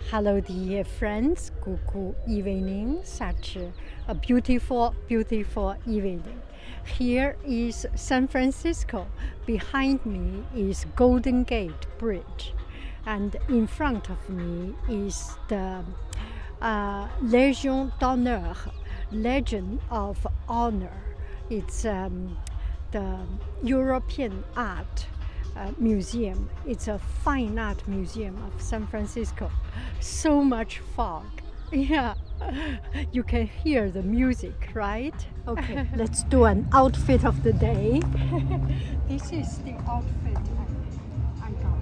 Hello, dear friends. Good evening. Such a beautiful, beautiful evening. Here is San Francisco. Behind me is Golden Gate Bridge, and in front of me is the Legion d'Honneur, Legion of Honor. It's the European art museum. It's a fine art museum of San Francisco. So much fog. Yeah, you can hear the music, right? Okay, let's do an outfit of the day. This is the outfit I got.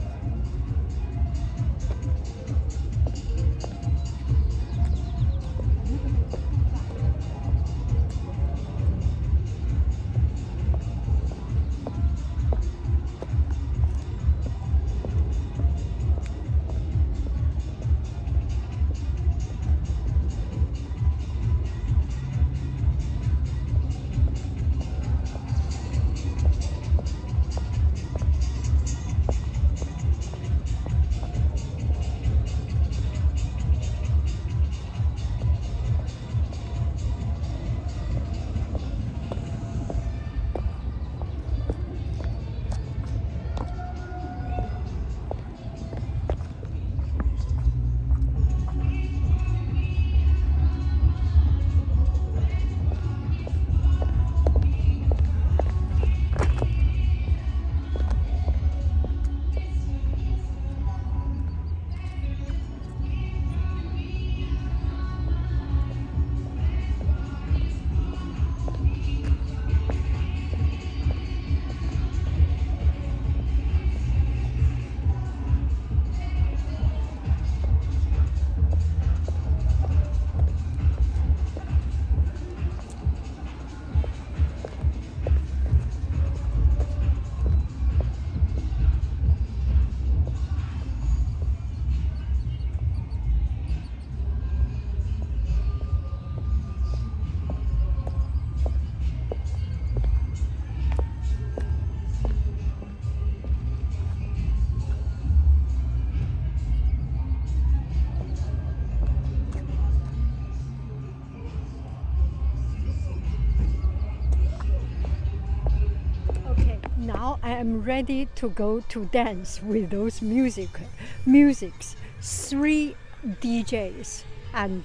Now I am ready to go to dance with those musics, 3 DJs, and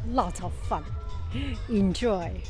lots of fun. Enjoy.